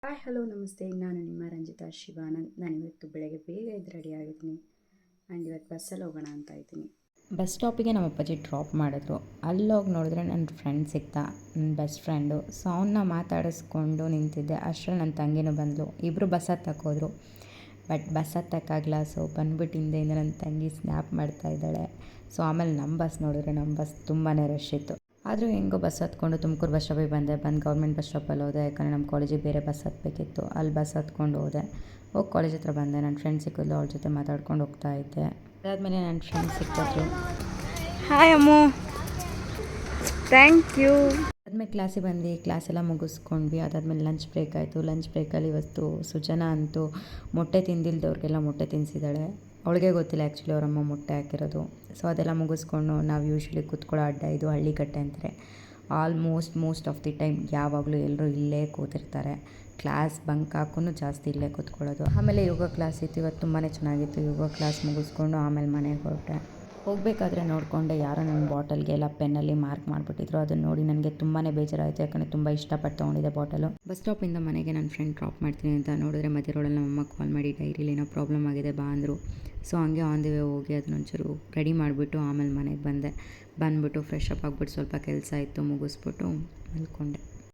Hi hello ನಮಸ್ತೆ. ನಾನು ನಿಮ್ಮ ರಂಜಿತಾ ಶಿವಾನಂದ್. ನಾನಿವತ್ತು ಬೆಳಗ್ಗೆ ಬೇಗ ಎದ್ದು ರೆಡಿ ಆಗಿದ್ದೀನಿ ಆ್ಯಂಡ್ ಇವತ್ತು ಬಸ್ಸಲ್ಲಿ ಹೋಗೋಣ ಅಂತ ಇದ್ದೀನಿ. ಬಸ್ ಸ್ಟಾಪಿಗೆ ನಮ್ಮ ಅಪ್ಪಾಜಿ ಡ್ರಾಪ್ ಮಾಡಿದ್ರು. ಅಲ್ಲೋಗಿ ನೋಡಿದ್ರೆ ನನ್ನ ಫ್ರೆಂಡ್ ಸಿಗ್ತ, ನನ್ನ ಬೆಸ್ಟ್ ಫ್ರೆಂಡು. ಸೊ ಅವನ್ನ ಮಾತಾಡಿಸ್ಕೊಂಡು ನಿಂತಿದ್ದೆ. ಅಷ್ಟರಲ್ಲಿ ನನ್ನ ತಂಗಿನೂ ಬಂದಳು. ಇಬ್ಬರು ಬಸ್ ಹತ್ತಕ್ಕೆ ಹೋದರು. But bus ಹತ್ತಕ್ಕಾಗಲ್ಲ. ಸೊ ಬಂದ್ಬಿಟ್ಟು ಹಿಂದೆಯಿಂದ ನನ್ನ ತಂಗಿ ಸ್ನ್ಯಾಪ್ ಮಾಡ್ತಾಯಿದ್ದಾಳೆ. ಸೊ ಆಮೇಲೆ ನಮ್ಮ ಬಸ್ ನೋಡಿದ್ರೆ ನಮ್ಮ ಬಸ್ ತುಂಬಾ ರಶ್ ಇತ್ತು. ಆದರೂ ಹೆಂಗೋ ಬಸ್ ಹತ್ಕೊಂಡು ತುಮಕೂರು ಬಸ್ ಸ್ಟಾಪಿಗೆ ಬಂದು ಗೌರ್ಮೆಂಟ್ ಬಸ್ ಸ್ಟಾಪಲ್ಲಿ ಹೋದೆ. ಯಾಕಂದರೆ ನಮ್ಮ ಕಾಲೇಜಿಗೆ ಬೇರೆ ಬಸ್ ಹತ್ತಬೇಕಿತ್ತು. ಅಲ್ಲಿ ಬಸ್ ಹತ್ಕೊಂಡು ಹೋದೆ. ಹೋಗಿ ಕಾಲೇಜ್ ಹತ್ರ ಬಂದೆ. ನನ್ನ ಫ್ರೆಂಡ್ ಸಿಕ್ಕಿದ್ಲು, ಅವಳ ಜೊತೆ ಮಾತಾಡ್ಕೊಂಡು ಹೋಗ್ತಾ ಇದ್ದೆ. ಅದಾದಮೇಲೆ ನನ್ನ ಫ್ರೆಂಡ್ ಸಿಕ್ಕಿದ್ರು. Hi Ammu, thank you. ಅದಾದಮೇಲೆ ಕ್ಲಾಸಿಗೆ ಬಂದು ಕ್ಲಾಸೆಲ್ಲ ಮುಗಿಸ್ಕೊಂಡ್ವಿ. ಅದಾದಮೇಲೆ ಲಂಚ್ ಬ್ರೇಕ್ ಆಯಿತು. ಲಂಚ್ ಬ್ರೇಕಲ್ಲಿ ಇವತ್ತು ಸುಜನ ಅಂತೂ ಮೊಟ್ಟೆ ತಿಂದಿಲ್ದವ್ರಿಗೆಲ್ಲ ಮೊಟ್ಟೆ ತಿನ್ನಿಸಿದ್ದಾಳೆ. ಅವಳಿಗೆ ಗೊತ್ತಿಲ್ಲ ಆ್ಯಕ್ಚುಲಿ ಅವರಮ್ಮ ಮೊಟ್ಟೆ ಹಾಕಿರೋದು. ಸೊ ಅದೆಲ್ಲ ಮುಗಿಸ್ಕೊಂಡು ನಾವು ಯೂಶ್ವಲಿ ಕೂತ್ಕೊಳ್ಳೋ ಅಡ್ಡ ಇದು ಹಳ್ಳಿಕಟ್ಟೆ ಅಂತಾರೆ. ಮೋಸ್ಟ್ ಆಫ್ ದಿ ಟೈಮ್ ಯಾವಾಗಲೂ ಎಲ್ಲರೂ ಇಲ್ಲೇ ಕೂತಿರ್ತಾರೆ. ಕ್ಲಾಸ್ ಬಂಕ್ ಹಾಕೂ ಜಾಸ್ತಿ ಇಲ್ಲೇ ಕೂತ್ಕೊಳ್ಳೋದು. ಆಮೇಲೆ ಯೋಗ ಕ್ಲಾಸ್ ಇತ್ತು. ಇವತ್ತು ತುಂಬಾ ಚೆನ್ನಾಗಿತ್ತು. ಯೋಗ ಕ್ಲಾಸ್ ಮುಗಿಸ್ಕೊಂಡು ಆಮೇಲೆ ಮನೆಗೆ ಹೊರಟೆ. ಹೋಗಬೇಕಾದ್ರೆ ನೋಡಿಕೊಂಡೆ ಯಾರೋ ನನ್ನ ಬಾಟಲ್ಗೆ ಎಲ್ಲ ಪೆನ್ನಲ್ಲಿ ಮಾರ್ಕ್ ಮಾಡಿಬಿಟ್ಟಿದ್ರು. ಅದನ್ನು ನೋಡಿ ನನಗೆ ತುಂಬಾ ಬೇಜಾರಾಯಿತು. ಯಾಕಂದರೆ ತುಂಬ ಇಷ್ಟಪಟ್ಟು ತೊಗೊಂಡಿದ್ದೆ ಬಾಟಲು. ಬಸ್ ಸ್ಟಾಪಿಂದ ಮನೆಗೆ ನನ್ನ ಫ್ರೆಂಡ್ ಡ್ರಾಪ್ ಮಾಡ್ತೀನಿ ಅಂತ ನೋಡಿದ್ರೆ ಮಧ್ಯ ರೋಡಲ್ಲಿ ನಮ್ಮಮ್ಮ ಕಾಲ್ ಮಾಡಿ ಡೈರಿಲಿ ಏನೋ ಪ್ರಾಬ್ಲಮ್ ಆಗಿದೆ ಬಾ ಅಂದರು. ಸೊ ಹಂಗೆ ಆನ್ ದಿ ವೇ ಹೋಗಿ ಅದನ್ನೊಂಚೂರು ರೆಡಿ ಮಾಡಿಬಿಟ್ಟು ಆಮೇಲೆ ಮನೆಗೆ ಬಂದೆ. ಬಂದುಬಿಟ್ಟು ಫ್ರೆಶ್ ಅಪ್ ಆಗಿಬಿಟ್ಟು ಸ್ವಲ್ಪ ಕೆಲಸ ಇತ್ತು ಮುಗಿಸ್ಬಿಟ್ಟು ಮಲ್ಕೊಂಡೆ.